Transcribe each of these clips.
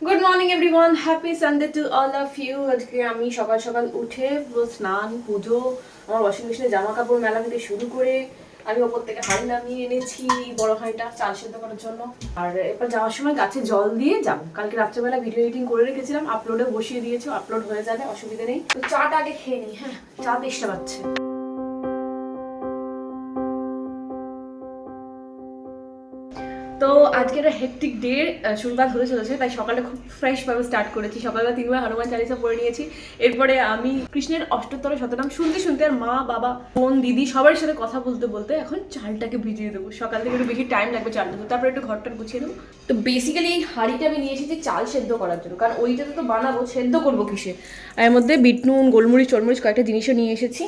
Good morning everyone, happy Sunday to all of you. আজকে আমি সকাল সকাল উঠে পুরো স্নান পুজো, আমার ওয়াশিং মেশিনে জামা কাপড় মেলা থেকে শুরু করে আমি ওপর থেকে হাঁড়ি নামিয়ে এনেছি, বড় হাঁড়িটা চাল সেদ্ধ করার জন্য। আর এরপর যাওয়ার সময় গাছে জল দিয়ে যাবো। কালকে রাত্রেবেলা ভিডিও এডিটিং করে রেখেছিলাম, আপলোডে বসিয়ে দিয়েছি, আপলোড হয়ে যাবে, অসুবিধা নেই। তো চাটা আগে খেয়ে নিই। হ্যাঁ, চা তেষ্টা পাচ্ছে। তো আজকে একটা হেকটিক ডে শুরুবাত হতে চলেছে, তাই সকালটা খুব ফ্রেশ ভাবে স্টার্ট করেছি। সকালবেলা 3বার হনুমান চালিসা পড়ে নিয়েছি। এরপরে আমি কৃষ্ণের অষ্টোত্তর শতনাম শুনতে শুনতে আর মা বাবা বোন দিদি সবার সাথে কথা বলতে বলতে এখন চালটাকে ভিজিয়ে দেবো। সকাল থেকে একটু বেশি টাইম লাগবে চালটা, তারপরে একটু ঘরটা গুছিয়ে দেবো। তো বেসিক্যালি এই হাঁড়িটা আমি নিয়ে এসেছি চাল সেদ্ধ করার জন্য, কারণ ওইটাতে তো বানাবো, সেদ্ধ করবো কিসে। এর মধ্যে বিট নুন, গোলমরিচ চলমরিচ কয়েকটা জিনিসও নিয়ে এসেছি।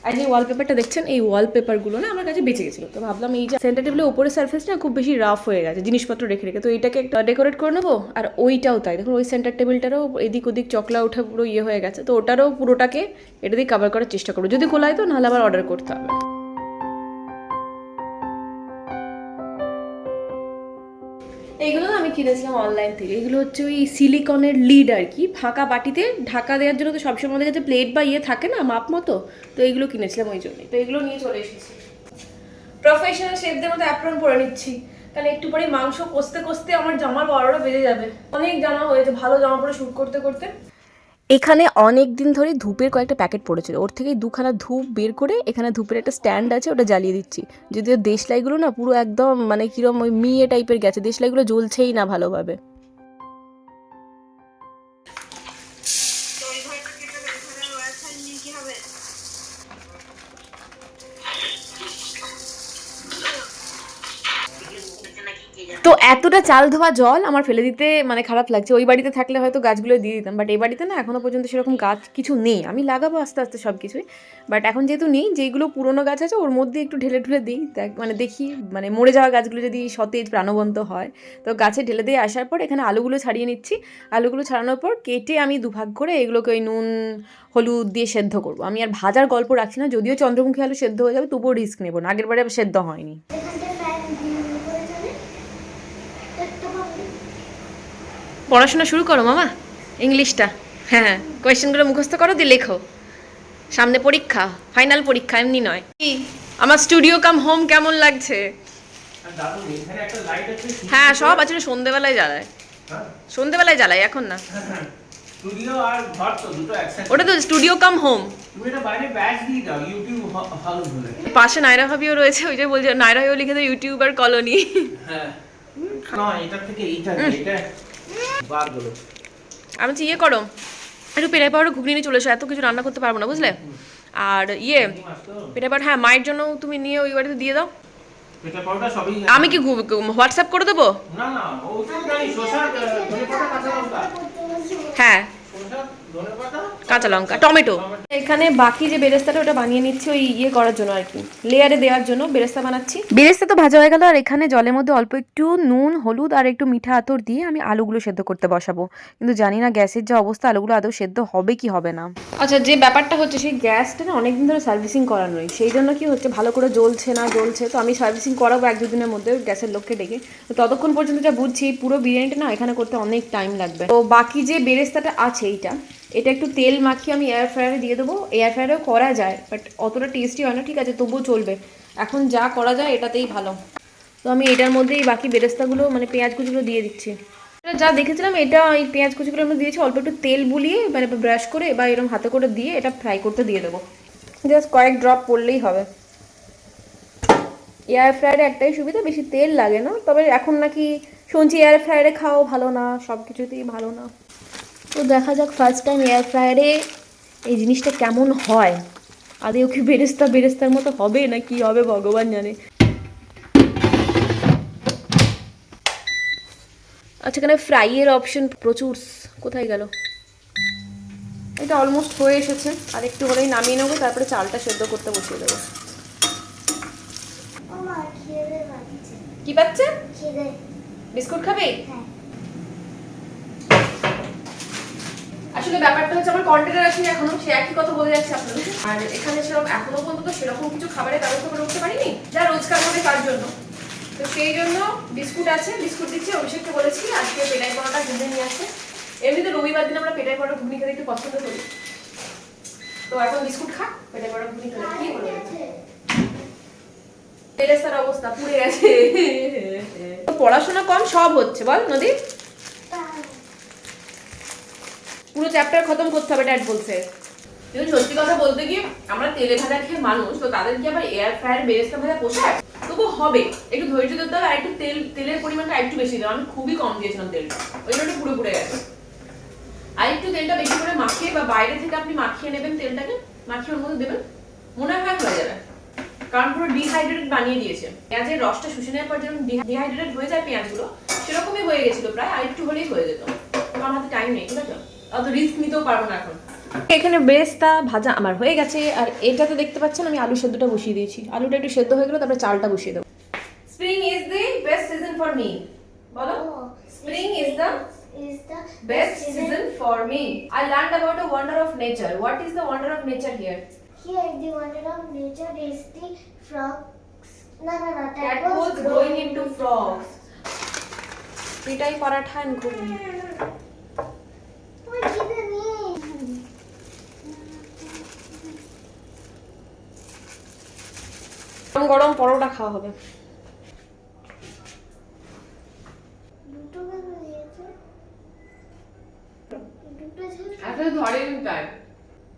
আর যে ওয়ালপেপারটা দেখছেন, এই ওয়ালপেপারগুলো না আমার কাছে বেঁচে গেছিলো, তো ভাবলাম এই যে সেন্টার টেবিলের উপরের সার্ফেসটা খুব বেশি রাফ হয়ে গেছে জিনিসপত্র রেখে রেখে, তো এটাকে একটা ডেকোরেট করে নেবো। আর ওইটাও তাই, দেখুন ওই সেন্টার টেবিলটারও এদিক ওদিক চকলা ওঠা পুরো ইয়ে হয়ে গেছে, তো ওটারও পুরোটাকে এটা দিয়ে কভার করার চেষ্টা করবো। যদি কোলায় তো, নাহলে আবার অর্ডার করতে হবে। এইগুলো না আমি কিনেছিলাম অনলাইন থেকে। এগুলো হচ্ছে ওই সিলিকনের লিড আর কি, ফাঁকা বাটিতে ঢাকা দেওয়ার জন্য। তো সবসময় আমাদের কাছে প্লেট বা ইয়ে থাকে না মাপ মতো, তো এইগুলো কিনেছিলাম ওই জন্যই। তো এগুলো নিয়ে চলে এসেছি। প্রফেশনাল শেফদের মতো অ্যাপ্রন পরে নিচ্ছি, কারণ একটু পরে মাংস কষতে কষতে আমার জামার 12টা বেজে যাবে। অনেক জামা হয়েছে, ভালো জামা পরে শ্যুট করতে করতে। এখানে অনেক দিন ধরে ধূপের কয়েকটা প্যাকেট পড়েছিল, ওর থেকে দুখানা ধূপ বের করে এখানে ধূপের একটা স্ট্যান্ড আছে, ওটা জ্বালিয়ে দিচ্ছি। যদিও দেশলাইগুলো না পুরো একদম মানে কিরম ওই মিয়ে টাইপের গেছে, দেশলাইগুলো জ্বলছেই না ভালোভাবে। তো এতটা চাল ধোয়া জল আমার ফেলে দিতে মানে খারাপ লাগছে। ওই বাড়িতে থাকলে হয়তো গাছগুলো দিয়ে দিতাম, বাট এই বাড়িতে না এখনো পর্যন্ত সেরকম গাছ কিছু নেই। আমি লাগাবো আস্তে আস্তে সব কিছুই, বাট এখন যেহেতু নেই, যেইগুলো পুরোনো গাছ আছে ওর মধ্যে একটু ঢেলে ঢুলে দিই, মানে দেখি মানে মরে যাওয়া গাছগুলো যদি সতেজ প্রাণবন্ত হয়। তো গাছে ঢেলে দিয়ে আসার পর এখানে আলুগুলো ছাড়িয়ে নিচ্ছি। আলুগুলো ছাড়ানোর পর কেটে আমি দুভাগ করে এগুলোকে ওই নুন হলুদ দিয়ে সেদ্ধ করবো। আমি আর ভাজার গল্প রাখছি না, যদিও চন্দ্রমুখী আলু সেদ্ধ হয়ে যাবে, তবুও রিস্ক নেবো না, আগের বারে সেদ্ধ হয়নি। পড়াশোনা শুরু করো মামা, ইংলিশটা। হ্যাঁ, কোয়েশ্চেনগুলো মুখস্থ করো, দিয়ে লেখো। সামনে পরীক্ষা, ফাইনাল পরীক্ষা, এমনি নয়। কি আমার স্টুডিও কাম হোম কেমন লাগছে? হ্যাঁ সব আছে, সন্ধেবেলায় জ্বালায়, সন্ধেবেলায় জ্বালাই, এখন না। স্টুডিও আর ঘর তো দুটো একসাথে। ওটা তো স্টুডিও কাম হোম। তুমি এটা বাইরে ব্যাচ দিয়ে দাও, ইউটিউব হল বলে। পাশে নাইরা ভাবিও রয়েছে, ওই যে বলছে নাইরা ভাবিও লিখে দাও ইউটিউবার কলোনি। হ্যাঁ না, এটা থেকে এইটা এটা বাদ হলো। আমি বলছি ইয়ে করো, একটু পেটাই পাউডার ঘুগনি নিয়ে চলে এসো, এত কিছু রান্না করতে পারবো না বুঝলে। আর ইয়ে পেটাই পাউডার, হ্যাঁ মায়ের জন্য তুমি নিয়ে ওই বাড়িতে দিয়ে দাও। পেটা পাউডার সবই আমি কি হোয়াটসঅ্যাপ করে দেবো? না না, ও তো জানি শসা ধনেপাতা কাঁচা লঙ্কা। হ্যাঁ শসা ধনেপাতা কাঁচা লঙ্কা টমেটো। এখানে বাকি যে বেরেস্তাটা ওটা বানিয়ে নিচ্ছি ওই ইয়ে করার জন্য আর কি, লেয়ারে দেওয়ার জন্য বেরেস্তা বানাচ্ছি। বেরেস্তা তো ভাজা হয়ে গেল, আর এখানে জলের মধ্যে অল্প একটু নুন হলুদ আর একটু মিঠা আতর দিয়ে আমি আলুগুলো সেদ্ধ করতে বসাবো। কিন্তু জানি না গ্যাসের যা অবস্থা, আলুগুলো আদৌ সেদ্ধ হবে কি হবে না। আচ্ছা, যে ব্যাপারটা হচ্ছে সেই গ্যাসটা না অনেকদিন ধরে সার্ভিসিং করানো নেই, সেই জন্য কি হচ্ছে ভালো করে জ্বলছে না জ্বলছে। তো আমি সার্ভিসিং করাবো 1-2 দিনের মধ্যে গ্যাসের লোককে ডেকে। তো ততক্ষণ পর্যন্ত যা বুঝছি পুরো বিরিয়ানিটা না এখানে করতে অনেক টাইম লাগবে। তো বাকি যে বেরেস্তাটা আছে এটা একটু তেল মাখিয়ে আমি এয়ার ফ্রায়ারে দিয়ে দেবো। এয়ার ফ্রায়ারেও করা যায়, বাট অতটা টেস্টি হয় না, ঠিক আছে তবুও চলবে। এখন যা করা যায় এটাতেই ভালো। তো আমি এটার মধ্যেই বাকি বেরেস্তাগুলো মানে পেঁয়াজ কুচিগুলো দিয়ে দিচ্ছি। যা দেখেছিলাম এটা এই পেঁয়াজ কুচিগুলো আমি দিয়েছি, অল্প একটু তেল বুলিয়ে মানে ব্রাশ করে বা এরকম হাতে করে দিয়ে এটা ফ্রাই করতে দিয়ে দেবো। জাস্ট কয়েক ড্রপ পড়লেই হবে। এয়ার ফ্রায়ারে একটাই সুবিধা, বেশি তেল লাগে না। তবে এখন নাকি শুনছি এয়ার ফ্রায়ারে খাওয়া ভালো না, সব কিছুতেই ভালো না। তো দেখা যাক ফার্স্ট টাইম এয়ার ফ্রায়ারে এই জিনিসটা কেমন হয়। আদেও কি বেরেস্তার মতো হবে না কি হবে ভগবান জানে। আচ্ছা, এখানে ফ্রাইয়ের অপশন প্রচুর, কোথায় গেল? এটা অলমোস্ট হয়ে এসেছে, আর একটু হলেই নামিয়ে নেবো, তারপরে চালটা সেদ্ধ করতে বসিয়ে দেবো। কি পাচ্ছে? বিস্কুট খাবে? আসলে ব্যাপারটা হচ্ছে আমার কন্টেনার আসলে এখনো সে একই কথা বলে যাচ্ছে আপনাদের। আর এখানে সেরকম এখনো পর্যন্ত সেরকম কিছু খাবারের ব্যবস্থা করে উঠতে পারিনি যা রোজকার হবে তার জন্য। তো সেই জন্য বিস্কুট আছে, বিস্কুট দিচ্ছি। অভিষেককে বলেছি আজকে পেলাই পরোটা কিনে নিয়ে আসে। এমনিতে রবিবার দিন আমরা পেটাই পরোটা ঘুগনি খেতে একটু পছন্দ করি, তো এখন বিস্কুট খা, পেটাই পরোটা ঘুগনি খেলে কি করবে। বেরেস্তার অবস্থা পুড়ে গেছে। পড়াশোনা কম, সব হচ্ছে বল নদী। পুরো চ্যাপ্টার খতম করতে হবে ড্যাড বলছে। কিন্তু সত্যি কথা বলতে কি, আমরা তেলে ভাজা খেয়ে মানুষ, তো তাদের কি আবার এয়ার ফ্রায়ার বেরেস্তা ভাজা পোষায়? তবু হবে, একটু ধৈর্য ধরতে হবে। আর একটু তেলের পরিমাণটা একটু বেশি দিলাম, আমি খুবই কম দিয়েছিলাম তেলটা, ওই জন্য পুরো পুড়ে গেছে। আর একটু তেলটা বেশি করে মাখিয়ে বা বাইরে থেকে আপনি মাখিয়ে নেবেন তেলটাকে, মাখিয়ে ওর মধ্যে দেবেন, মনে হয় হয়ে যাবে। কারণ পুরো ডিহাইড্রেটেড বানিয়ে দিয়েছে। পেঁয়াজের রসটা শুষে নেওয়ার পর যেরকম ডিহাইড্রেটেড হয়ে যায় পেঁয়াজগুলো, সেরকমই হয়ে গেছিল প্রায়, আর একটু হলেই হয়ে যেত। আমার হাতে টাইম নেই, ঠিক আছে, অত রিস্ক নিতেও পারবো না এখন। এখানে বেরেস্তা ভাজা আমার হয়ে গেছে, আর এটাতে দেখতে পাচ্ছেন আমি আলু সেদ্ধটা বসিয়ে দিয়েছি। আলুটা একটু সেদ্ধ হয়ে গেলে তারপরে চালটা বসিয়ে দেবো। Spring is the best season for me. বলো, spring is the best season for me. I learned about a wonder of nature. What is the wonder of nature here? Here, the wonder of nature is the frogs. No. Tadpoles growing into frogs. Pitai paratha and ghugni. What is the name? গরম গরম পরোটা খাওয়া হবে। দুটো কেন দিয়েছে? দুটো ছিল। এত ধরেনি তাই।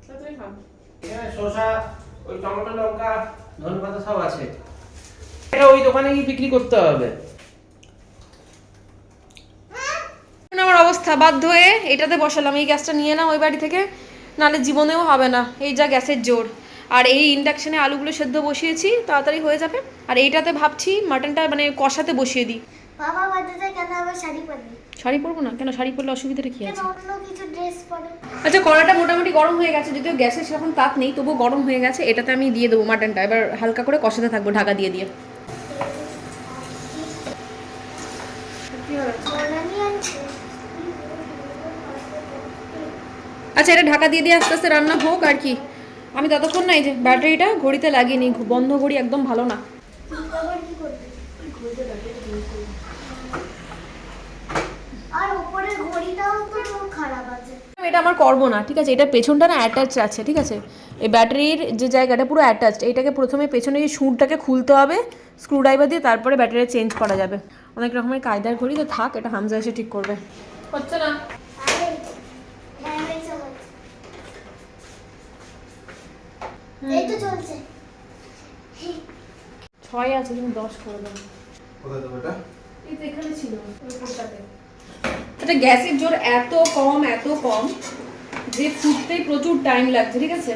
তাড়াতাড়ি খাও। এখানে শসা, ওই টমেটো, লঙ্কা, ধনেপাতা সব আছে। এটা ওই দোকানে গিয়ে বিক্রি করতে হবে। আমার অবস্থা বাধ্য হয়ে এটাতে বসালাম, এই গ্যাসটা নিয়ে নাও ওই বাড়ি থেকে, নাহলে জীবনেও হবে না, এই যা গ্যাসের জোর। আর এই ইন্ডাকশনে আলুগুলো সেদ্ধ বসিয়েছি, তাড়াতাড়ি হয়ে যাবে। আর এইটাতে ভাবছি মাটনটা মানে কষাতে বসিয়ে দিই। বাবা বাজাতে কেন আবার শাড়ি পরবে? শাড়ি পরবো না কেন? শাড়ি পরলে অসুবিধাটা কি কেন আছে? অন্য কিছু ড্রেস পরে? আচ্ছা, কড়াটা মোটামুটি গরম হয়ে গেছে, যদিও গ্যাসে সেরকম তাপ নেই, তবুও গরম হয়ে গেছে। এটাতে আমি দিয়ে দেবো মাটনটা, এবার হালকা করে কষাতে থাকবো ঢাকা দিয়ে দিয়ে। বনানি আনছে। আচ্ছা, এটা ঢাকা দিয়ে দিয়ে আস্তে আস্তে রান্না হোক আর কি। আমি ততক্ষণ না এই যে ব্যাটারিটা ঘড়িতে লাগিয়ে নিই, বন্ধ ঘড়ি একদম ভালো না। আবার কি করবে? আর উপরের ঘড়িটাও তো খুব খারাপ আছে। এটা আমার করবো না, ঠিক আছে। এটা পেছনটা না অ্যাটাচ আছে, ঠিক আছে। এই ব্যাটারির যে জায়গাটা পুরো অ্যাটাচড, এটাকে প্রথমে পেছনে এই সুরটাকে খুলতে হবে স্ক্রুড্রাইভার দিয়ে, তারপরে ব্যাটারি চেঞ্জ করা যাবে। অনেক রকমের কায়দার ঘড়ি, তো থাক, এটা হামজা এসে ঠিক করবে। হচ্ছে না। আরে ড্যামেজ হচ্ছে। এই তো চলছে। 6 আছে, তুমি 10 করে দাও। কোথায় দেবো এটা? এই তো এখানে ছিল উপরটাতে। এটা গ্যাসের জোর এত কম যে ফুটতেই প্রচুর টাইম লাগছে, ঠিক আছে।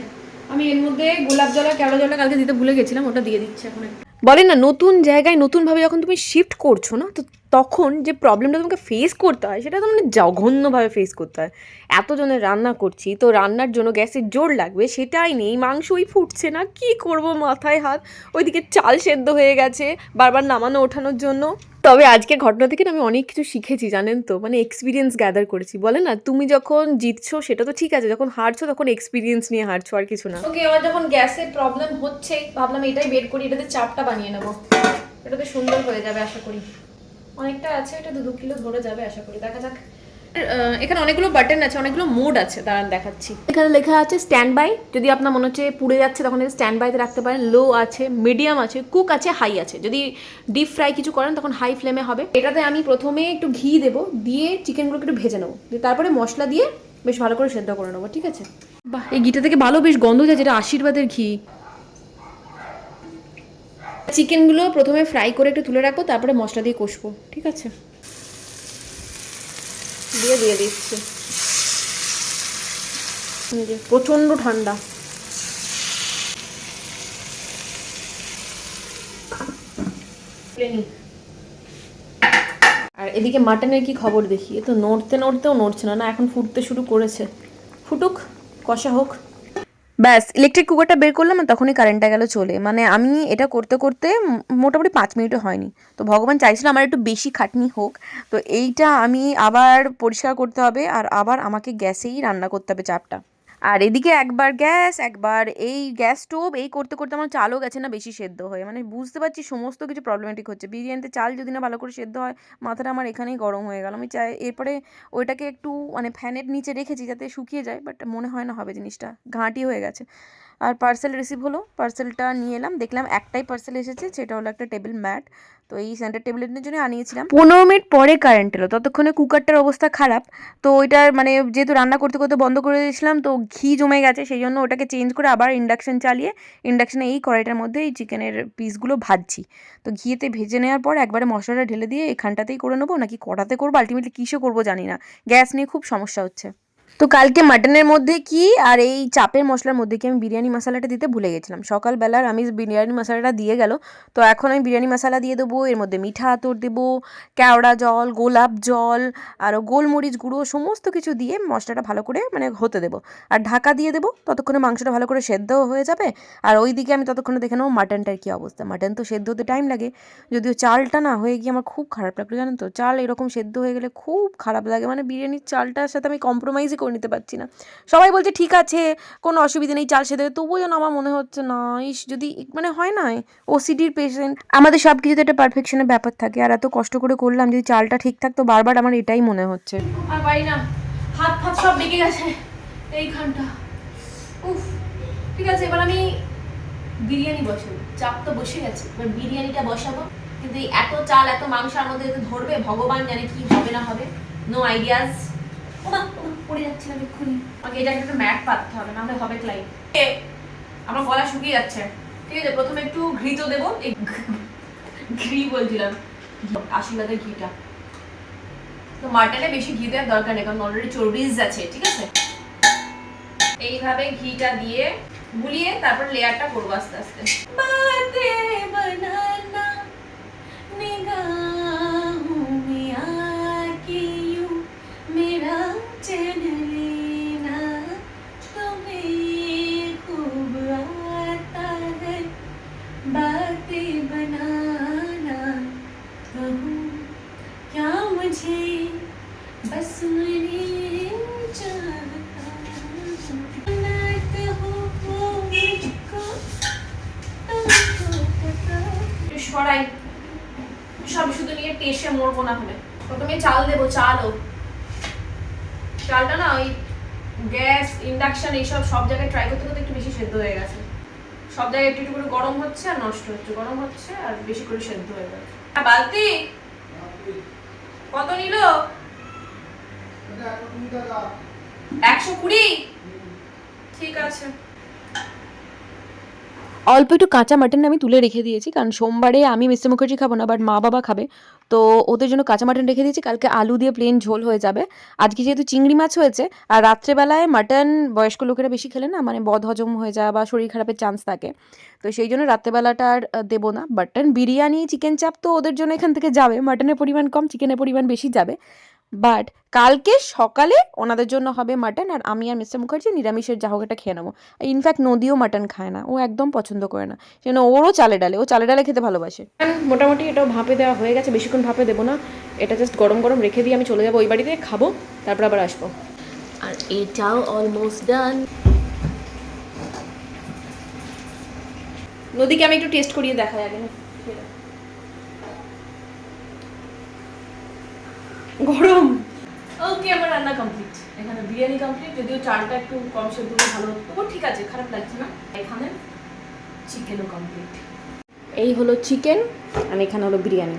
আমি এর মধ্যে গোলাপ জল আর কেওড়া জলটা কালকে দিতে ভুলে গেছিলাম, ওটা দিয়ে দিচ্ছি এখন। বলেন না, নতুন জায়গায় নতুনভাবে যখন তুমি শিফট করছো না, তো তখন যে প্রবলেমটা তোমাকে ফেস করতে হয়, সেটা তো মানে জঘন্যভাবে ফেস করতে হয়। এতজনের রান্না করছি, তো রান্নার জন্য গ্যাসের জোর লাগবে, সেটাই নেই। মাংসই ফুটছে না, কি করব, মাথায় হাত। ওইদিকে চাল সেদ্ধ হয়ে গেছে বারবার নামানো ওঠানোর জন্য। তবে আজকের ঘটনা থেকে আমি অনেক কিছু শিখেছি, জানেন তো, মানে এক্সপিরিয়েন্স গ্যাদার করেছি। বলে না, তুমি যখন জিতছো সেটা তো ঠিক আছে, যখন হারছো তখন এক্সপিরিয়েন্স নিয়ে হারছো, আর কিছু না। ওকে, আমার যখন গ্যাসের প্রবলেম হচ্ছে, ভাবলাম এটাই বের করি, এটাতে চাপটা বানিয়ে নেবো। এটাতে সুন্দর হয়ে যাবে আশা করি। অনেকটা আছে, এটা 2 কিলো ধরে যাবে আশা করি, দেখা যাক। এখানে অনেকগুলো বাটন আছে, অনেকগুলো মোড আছে, দাঁড়ান দেখাচ্ছি। এখানে লেখা আছে স্ট্যান্ড বাই, যদি আপনার মনে হচ্ছে পুড়ে যাচ্ছে তখন স্ট্যান্ড বাইতে রাখতে পারেন। লো আছে, মিডিয়াম আছে, কুক আছে, হাই আছে। যদি ডিপ ফ্রাই কিছু করেন তখন হাই ফ্লেমে হবে। এটাতে আমি প্রথমে একটু ঘি দেবো, দিয়ে চিকেনগুলোকে একটু ভেজে নেবো, দিয়ে তারপরে মশলা দিয়ে বেশ ভালো করে সেদ্ধ করে নেবো, ঠিক আছে। বাহ, এই ঘিটা থেকে ভালো বেশ গন্ধ যায়, যেটা আশীর্বাদের ঘি। চিকেনগুলো প্রথমে ফ্রাই করে একটু তুলে রাখবো, তারপরে মশলা দিয়ে কষবো, ঠিক আছে। দিয়ে দিচ্ছি। প্রচন্ড ঠান্ডা। আর এদিকে মাটনের কি খবর দেখি, এ তো নড়তেও নড়ছে না, এখন ফুটতে শুরু করেছে। ফুটুক, কষা হোক। ব্যাস, ইলেকট্রিক কুকারটা বের করলাম আর তখনই কারেন্টটা গেল চলে। মানে আমি এটা করতে করতে মোটামুটি 5 মিনিটও হয়নি। তো ভগবান চাইছিল আমার একটু বেশি খাটনি হোক, তো এইটা আমি আবার পরিষ্কার করতে হবে, আর আবার আমাকে গ্যাসেই রান্না করতে হবে চাপটা। আর এদিকে একবার গ্যাস, একবার এই গ্যাস স্টোভ, এই করতে করতে আমার চালও গেছে না বেশি সেদ্ধ হয়ে, মানে বুঝতে পারছি সমস্ত কিছু প্রবলেমেটিক হচ্ছে। বিরিয়ানিতে চাল যদি না ভালো করে সেদ্ধ হয়, মাথাটা আমার এখানেই গরম হয়ে গেল। আমি চাই এরপরে ওইটাকে একটু মানে ফ্যানের নিচে রেখেছি যাতে শুকিয়ে যায়, বাট মনে হয় না হবে, জিনিসটা ঘাঁটি হয়ে গেছে। আর পার্সেল রিসিভ হলো, পার্সেলটা নিয়ে এলাম, দেখলাম একটাই পার্সেল এসেছে, সেটা হলো একটা টেবিল ম্যাট। তো এই সেন্টার টেবিলের জন্য আনিয়েছিলাম। 15 মিনিট পরে কারেন্ট এলো, ততক্ষণে কুকারটার অবস্থা খারাপ। তো ওইটার মানে যেহেতু রান্না করতে করতে বন্ধ করে দিয়েছিলাম, তো ঘি জমে গেছে, সেই জন্য ওটাকে চেঞ্জ করে আবার ইন্ডাকশন চালিয়ে ইন্ডাকশনে এই কড়াইটার মধ্যে এই চিকেনের পিসগুলো ভাজছি। তো ঘিয়েতে ভেজে নেওয়ার পর একবারে মশলাটা ঢেলে দিয়ে এখানটাতেই করে নেবো নাকি কড়াতে করবো, আলটিমেটলি কিসে করবো জানি না, গ্যাস নিয়ে খুব সমস্যা হচ্ছে। তো কালকে মাটনের মধ্যে কি আর এই চাপের মশলার মধ্যে কি আমি বিরিয়ানি মশলাটা দিতে ভুলে গেছিলাম। সকালবেলার আমি বিরিয়ানি মশলাটা দিয়ে গেল, তো এখন আমি বিরিয়ানি মশলা দিয়ে দেবো, এর মধ্যে মিঠা আতর দেবো, কেওড়া জল, গোলাপ জল, আরও গোলমরিচ গুঁড়ো, সমস্ত কিছু দিয়ে মশলাটা ভালো করে মানে হতে দেবো। আর ঢাকা দিয়ে দেবো, ততক্ষণে মাংসটা ভালো করে সেদ্ধও হয়ে যাবে। আর ওই দিকে আমি ততক্ষণে দেখে নেবো মাটনটার কী অবস্থা। মাটন তো সেদ্ধ হতে টাইম লাগে, যদিও চালটা না হয়ে গিয়ে আমার খুব খারাপ লাগলো, জানেন তো। চাল এরকম সেদ্ধ হয়ে গেলে খুব খারাপ লাগে, মানে বিরিয়ানির চালটার সাথে আমি কম্প্রোমাইজই করে নিতে পারছি না। সবাই বলছে ঠিক আছে, কোনো অসুবিধা নেই, চাল সেদ্ধ, তবুও যেন আমার মনে হচ্ছে না, যদি মানে হয় না ওসিডির পেশেন্ট, আমাদের সব কিছুতে একটা পারফেকশনের ব্যাপার থাকে, আর এত কষ্ট করে করলাম যদি চালটা ঠিক থাকতো, বারবার আমার এটাই মনে হচ্ছে। আর পারি না, হাত ফাত সব বেঁকে গেছে এইখানটা। উফ, ঠিক আছে, এবার আমি বিরিয়ানি বসাবো। চাপ তো বসে গেছে, এবার বিরিয়ানিটা বসাবো। কিন্তু এই এত চাল এত মাংসের মধ্যে ধরবে, ভগবান জানে কি হবে না হবে, নো আইডিয়াস। ওমা পড়ে যাচ্ছিলাম এক্ষুনি, আমাকে এটা একটা ম্যাট পাততে হবে, নাহলে হবে ক্লাইম। আমার গলা শুকিয়ে যাচ্ছে, ঠিক আছে। প্রথমে একটু ঘি তো দেবো, এই ঘি বলছিলাম, আশীর্বাদের ঘিটা। তো মাটনে বেশি ঘি দেওয়ার দরকার নেই, কারণ অলরেডি চর্বিজ আছে, ঠিক আছে। এইভাবে ঘিটা দিয়ে গুলিয়ে তারপর লেয়ারটা করবো আস্তে আস্তে। বাতে বানানা নিগাহোं में आके यूं मेरा चैन लेना, तुम्हें खूब आता है बातें बनाना, कहूँ क्या मुझे बस मैंने चाहता সরাই সব শুধু নিয়ে টেসে মরবো না হলে। প্রথমে চাল দেবো, চালটা না ওই গ্যাস ইন্ডাকশন এইসব সব জায়গায় ট্রাই করতে করতে একটু বেশি সেদ্ধ হয়ে গেছে। সব জায়গায় একটু একটু করে গরম হচ্ছে আর নষ্ট হচ্ছে, গরম হচ্ছে আর বেশি করে সেদ্ধ হয়ে গেছে। বালতি কত নিল? 120। ঠিক আছে। অল্প একটু কাঁচা মাটন আমি তুলে রেখে দিয়েছি, কারণ সোমবারে আমি মিস্টার মুখার্জি খাবো না, বাট মা বাবা খাবে, তো ওদের জন্য কাঁচা মাটন রেখে দিয়েছি। কালকে আলু দিয়ে প্লেন ঝোল হয়ে যাবে। আজকে যেহেতু চিংড়ি মাছ হয়েছে, আর রাত্রেবেলায় মাটন বয়স্ক লোকেরা বেশি খেলে না, মানে বদহজম হয়ে যায় বা শরীর খারাপের চান্স থাকে, তো সেই জন্য রাত্রেবেলাটা আর দেবো না। মাটন বিরিয়ানি চিকেন চাপ তো ওদের জন্য এখান থেকে যাবে, মাটনের পরিমাণ কম, চিকেনের পরিমাণ বেশি যাবে। বাট কালকে সকালে ওনাদের জন্য হবে মাটন, আর আমি আর মিস্টার মুখার্জি নিরামিষের যা হোক এটা খেয়ে নেবো। ইনফ্যাক্ট নদীও মাটন খায় না, ও একদম পছন্দ করে না, সেজন্য ওরও চালে ডালে খেতে ভালোবাসে। মোটামুটি এটাও ভাপে দেওয়া হয়ে গেছে, বেশিক্ষণ ভাপে দেবো না, এটা জাস্ট গরম গরম রেখে দিয়ে আমি চলে যাবো ওই বাড়িতে, খাবো, তারপর আবার আসবো। আর এটাও অলমোস্ট ডান। নদীকে আমি একটু টেস্ট করিয়ে দেখাই আগে। গরম। ওকে, আমার রান্না কমপ্লিট, এখানে বিরিয়ানি কমপ্লিট, যদিও চালটা একটু কম সেদ্ধ হলে ভালো হতো, তবু ঠিক আছে, খারাপ লাগছে না। এখানে চিকেনও কমপ্লিট। এই হলো চিকেন আর এখানে হলো বিরিয়ানি।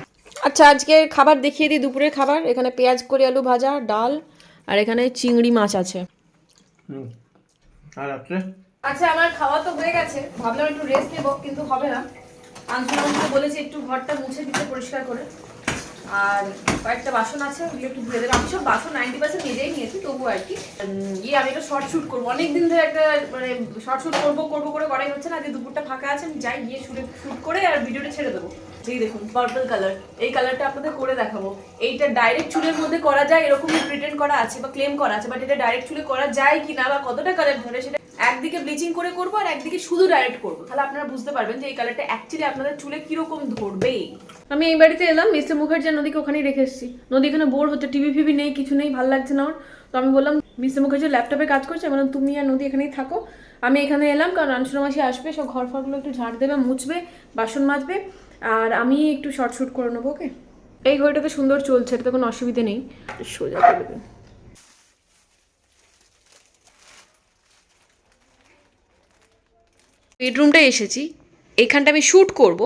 আচ্ছা, আজকের খাবার দেখিয়ে দিই, দুপুরের খাবার। এখানে পেঁয়াজ কড়ি আলু ভাজা, ডাল, আর এখানে চিংড়ি মাছ আছে। আর আপনি? আচ্ছা, আমার খাওয়া তো হয়ে গেছে, ভাবলাম একটু রেস্ট নেবো, কিন্তু হবে না। আনসুলামকে বলেছি একটু ঘরটা মুছে দিতে পরিষ্কার করে, আর কয়েকটা বাসন আছে ওগুলো একটু ধুয়ে দেবো। আমি সব বাসন 90% নিজেই নিয়েছি, তবু আর কি আমি একটা শর্ট শুট করবো, অনেকদিন ধরে একটা মানে শর্ট শুট করবো করে করাই হচ্ছে না। যে দুপুরটা ফাঁকা আছে, আমি যাই গিয়ে শুট করে আর ভিডিওটা ছেড়ে দেবো। এই দেখুন পার্পল কালার, এই কালারটা আপনাদের করে দেখাবো। এইটা ডাইরেক্ট চুলের মধ্যে করা যায় এরকমই প্রিটেন্ড করা আছে বা ক্লেম করা আছে, বাট এটা ডাইরেক্ট চুলে করা যায় কিনা বা কতটা কালার ধরে সেটা একদিকে ব্লিচিং করে করবো আর একদিকে শুধু ডাইরেক্ট করবো, তাহলে আপনারা বুঝতে পারবেন যে এই কালারটা অ্যাকচুয়ালি আপনাদের চুলে কিরকম ধরবে। আমি এই বাড়িতে এলাম, মিস্টার মুখার্জি নদীকে ওখানেই রেখে এসেছি। নদী এখানে বোর হচ্ছে, টিভি ফিভি নেই, কিছু নেই, ভালো লাগছে না ওর। তো আমি বললাম মিস্টার মুখার্জি ল্যাপটপে কাজ করছে, মানে তুমি আর নদী এখানেই থাকো, আমি এখানে এলাম কারণ রানসুরা মাসি আসবে, সব ঘর ফরগুলো একটু ঝাড় দেবে, মুছবে, বাসন মাজবে, আর আমি একটু শর্ট শুট করে নেবো। ওকে, এই ঘড়িটাতে সুন্দর চলছে, এটাতে কোনো অসুবিধে নেই, সোজা করে দেবে। বেডরুমটায় এসেছি, এইখানটা আমি শ্যুট করব,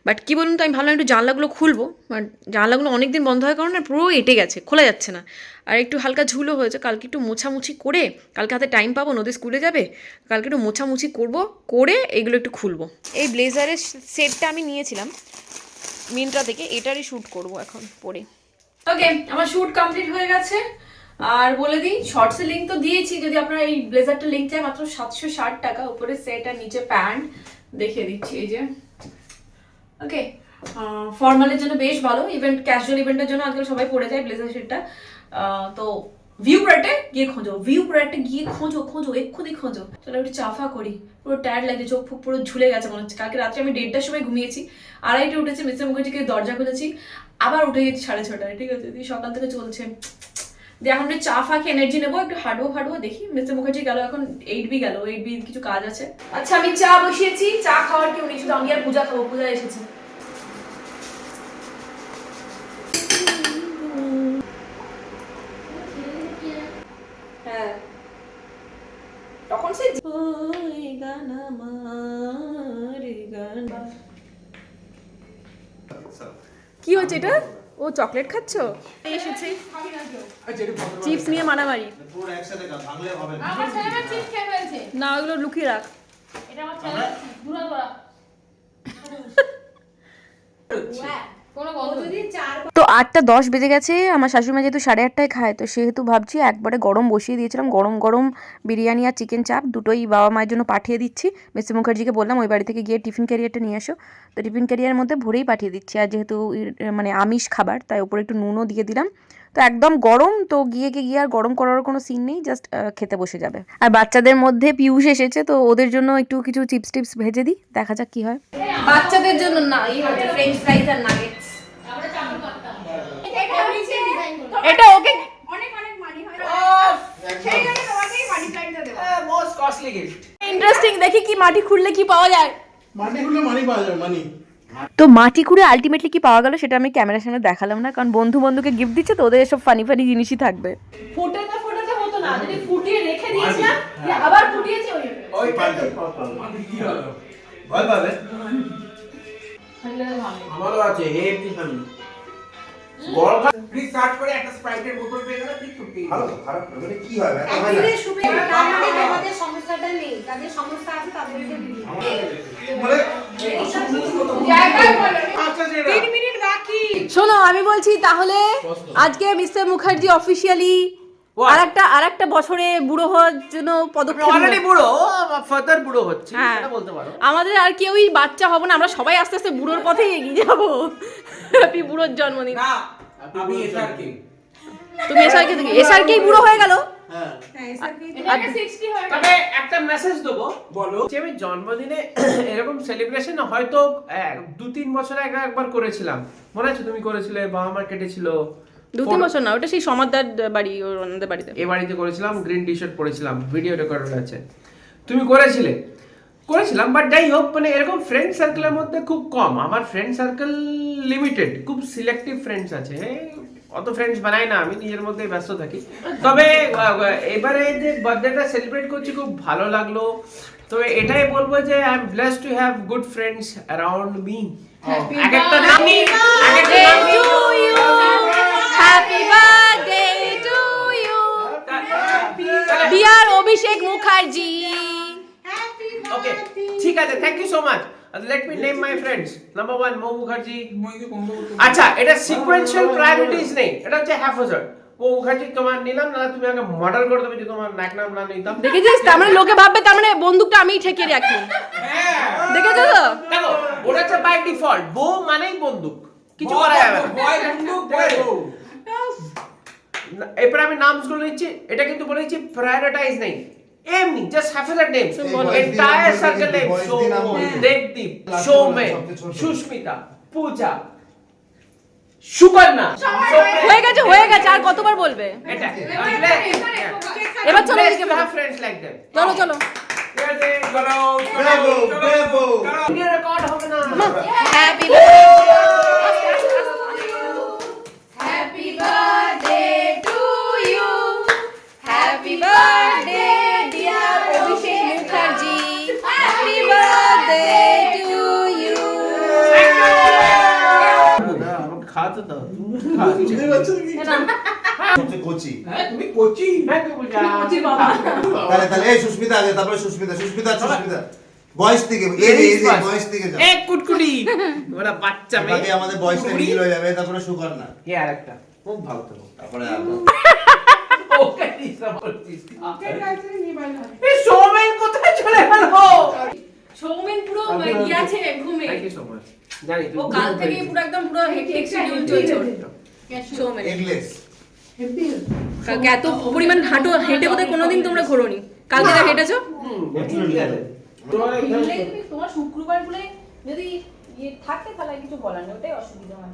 বাট কী বলুন তো, আমি ভাবলাম একটু জানলাগুলো খুলবো, বাট জানলাগুলো অনেক দিন বন্ধ হওয়ার কারণে পুরো এঁটে গেছে, খোলা যাচ্ছে না, আর একটু হালকা ঝুলো হয়েছে। কালকে একটু মোছামুছি করে, কালকে হাতে টাইম পাবো, নদী স্কুলে যাবে, কালকে একটু মোছামুছি করবো, করে এগুলো একটু খুলবো। এই ব্লেজারের সেটটা আমি নিয়েছিলাম মিন্ত্রা থেকে, এটারই শ্যুট করব এখন পরে। ওকে, আমার শ্যুট কমপ্লিট হয়ে গেছে। আর বলে দিই, শর্টসের লিঙ্ক তো দিয়েছি, যদি আপনারা এই ব্লেজারটা লিঙ্ক চাই মাত্র 760 টাকা, উপরে সেট আর নিচে প্যান্ট, দেখিয়ে দিচ্ছি এই যে। ওকে, ফর্মালের জন্য বেশ ভালো, ইভেন্ট ক্যাজুয়াল ইভেন্টের জন্য আজকাল সবাই পরে যায় ব্লেজার সেটটা। তো ভিউ প্রোডাক্টে গিয়ে খোঁজো, ভিউ প্রোডাক্টে গিয়ে খোঁজো, এক্ষুনি খোঁজো। চলো একটু চাফা করি, পুরো টায়ার্ড লাগছে, চোখ ফুক পুরো ঝুলে গেছে মনে হচ্ছে। কালকে রাত্রে আমি 1:30টার সময় ঘুমিয়েছি, 2:30টে উঠেছি, মিস্টার মুখার্জিকে দরজা খুলেছি, আবার উঠে গেছি 6:30টায়, ঠিক আছে, দিয়ে সকাল থেকে চলছে। দিয়ে এখন একটু চা ফাঁকে এনার্জি নেবো, একটু হাঁটবো, দেখি মিস্টার মুখার্জি গেল, এখন 8B গেল, 8B কিছু কাজ আছে। আচ্ছা, আমি চা বসিয়েছি, চা খাওয়ার কেউ নেই, শুধু আমি আর পূজা খাবো, পূজা এসেছে। হ্যাঁ, তখন সে গান আমার গান। কি হচ্ছে এটা? ও চকলেট খাচ্ছ? এসেছে চিপস নিয়ে মারামারি। না, ওগুলো লুকিয়ে রাখ। তো 8:10 বেজে গেছে, আমার শাশুড়িমা যেহেতু 8:30টায় খায়, তো সেহেতু ভাবছি একবারে গরম বসিয়ে দিয়েছিলাম, গরম গরম বিরিয়ানি আর চিকেন চাপ দুটোই বাবা মায়ের জন্য পাঠিয়ে দিচ্ছি। মিস্টার মুখার্জিকে বললাম ওই বাড়ি থেকে গিয়ে টিফিন ক্যারিয়ারটা নিয়ে আসো, তো টিফিন ক্যারিয়ারের মধ্যে ভরেই পাঠিয়ে দিচ্ছি। আর যেহেতু মানে আমিষ খাবার, তাই ওপরে একটু নুনও দিয়ে দিলাম, তো একদম গরম, তো গিয়ে আর গরম করার কোনো সিন নেই, জাস্ট খেতে বসে যাবে। আর বাচ্চাদের মধ্যে পিয়ুষ এসেছে, তো ওদের জন্য একটু কিছু চিপস টিপস ভেজে দিই, দেখা যাক কি হয়। বাচ্চাদের জন্য না, ফ্রেঞ্চ ফ্রাইজ আর নাগেটস। এটা ওকে অনেক মানি হয়, সেই জন্য তোমাকেই মানি প্ল্যান্টটা দেব, মোস্ট কস্টলি গিফট। ইন্টারেস্টিং, দেখি কি মাটি খুঁড়লে কি পাওয়া যায়। মাটি খুঁড়লে মানি পাওয়া যায়, মানি। তো মাটি খুঁড়ে আলটিমেটলি কি পাওয়া গেল সেটা আমি ক্যামেরার সামনে দেখালাম না, কারণ বন্ধুকে গিফট দিচ্ছে, তো ওদের এসব ফানি জিনিসই থাকবে। ফোটাতে হতো না, যদি ফুটিয়ে রেখে দিয়েছিলাম, আবার ফুটিয়েছি ওই ভয় পাবে। আমারও আছে হেভি ফানি। গরম প্লিজ সার্চ করে একটা স্প্রাইটের বোতল পেয়ে গেলে ঠিক ফুটে। ভালো মানে কি হয়? একদিনে শুবে না, মানে তোমাদের সমস্যাটা নেই, তাদের সমস্যা আছে তাদেরকে দিই। মানে আচ্ছা, 3 মিনিট বাকি। শোনো, আমি বলছি তাহলে আজকে মিস্টার মুখার্জি অফিশিয়ালি আরেকটা বছরে বুড়ো হওয়ার জন্য পদক্ষেপ অলরেডি বুড়ো, ফাদার বুড়ো হচ্ছে, হ্যাঁ। এটা বলতে পারো। আমাদের আর কেউই বাচ্চা হবো না, আমরা সবাই আস্তে আস্তে বুড়োর পথেই এগিয়ে যাবো। হ্যাপি বুড়োর জন্মদিন। না, আমি এসআরকে। তুমি এসআরকেই বুড়ো হয়ে গেল। হ্যাঁ, তবে একটা মেসেজ দেবো, বলো যে আমি জন্মদিনে এরকম সেলিব্রেশন হয়তো 2-3 বছর আগে একবার করেছিলাম, মনে আছে? তুমি করেছিলে, বাবা মার কেটেছিল। 2-3 বছর না, ওটা সেই সমাদার বাড়ি, ওর ওনাদের বাড়িতে। এই বাড়িতে করেছিলাম, গ্রিন টি শার্ট পরেছিলাম, ভিডিও রেকর্ডার আছে, তুমি করেছিলাম। বাট যাই হোক, মানে এরকম ফ্রেন্ড সার্কেলের মধ্যে খুব কম, আমার ফ্রেন্ড সার্কেল লিমিটেড, খুব সিলেক্টিভ ফ্রেন্ডস আছে, অত ফ্রেন্ডস বানাই না, আমি নিজের মধ্যে ব্যস্ত থাকি। তবে এবারে যে বার্থডেটা সেলিব্রেট করছি খুব ভালো লাগলো। তবে এটাই বলবো যে I am blessed to have good friends around me. একটা নাম happy birthday to you dear Abhishek Mukherjee. Okay, ঠিক আছে, thank you so much. Let me name my friends. Number 1, Mo Mukherjee. আচ্ছা, এটা সিকোয়েন্সিয়াল প্রায়োরিটিজ নেই, এটা হচ্ছে হ্যাফাজার্ড। Mo Mukherjee তোমার নিলাম, না তুমি আগে মর্ডার করে দেবে যে তোমার নাম না নিতাম। দেখেছিস, তার মানে লোকে ভাববে তার মানে বন্দুকটা আমিই ঠেকিয়ে রাখি। দেখেছো তো? দেখো, ওটা হচ্ছে বাই ডিফল্ট, বউ মানেই বন্দুক, কিছু করা যাবে না। বয় বন্দুক, বয় বউ। এরপর আমি নামগুলো নিচ্ছি, এটা কিন্তু বলেছি প্রায়োরিটাইজ নেই, এমনি just haphazard name, entire circle name, Debdeep, Soumen, Susmita, Puja, Sukanya. হয়ে গেছে, আর কতবার বলবে? এটা এবার চলো Blessed এদিকে to have friends like them. চলো চলো ব্রাভো ব্রাভো ভিডিও রেকর্ড হবে না। Happy happy birthday to you happy birthday dear Abhishek Mukherjee happy birthday to you আমাকে খাওয়াতে দাও। বুঝতে পারছো কি সবচেয়ে কোচি হ্যাঁ, তুমি কোচি। হ্যাঁ, তুমি বুঝা। তাহলে এই সুস্মিতা আগে তারপরে সুস্মিতা বয়স থেকে এই যে বয়স থেকে যা এ কুটকুটি। ওরা বাচ্চা মেয়ে। আগে আমাদের বয়সটা মিল হয়ে যাবে তারপরে সুগার না এ আরেকটা। খুব ভালো তো। তারপরে ওকে দিশা বলছিস। এই সৌমেন কোথায় চলে গেল? সৌমেন পুরো ইয়ে আছে ঘুমে। Thank you so much. জানি ও কাল থেকে পুরো একদম পুরো হেক্টিক শিডিউল চলছে ওর। সৌমেন এগলেস কালকে এত পরিমাণ হেঁটে বোধহয় কোনোদিন তোমরা ঘোরোনি কালকে যা হেঁটেছো ঠিক আছে। তোমার শুক্রবার বলে যদি ইয়ে থাকে তাহলে আর কিছু বলার নেই, ওটাই অসুবিধা হয়।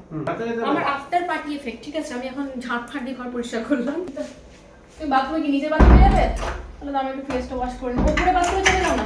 আমার আফটার পার্টি এফেক্ট, ঠিক আছে? আমি এখন ঝাঁট ফাট দিয়ে ঘর পরিষ্কার করলাম। তুমি বাথরুমে কি নিজে বাথরুমে যাবে? তাহলে আমি একটু ফেসটা ওয়াশ করে নেবো, পুরো বাথরুমে চলে যাও না।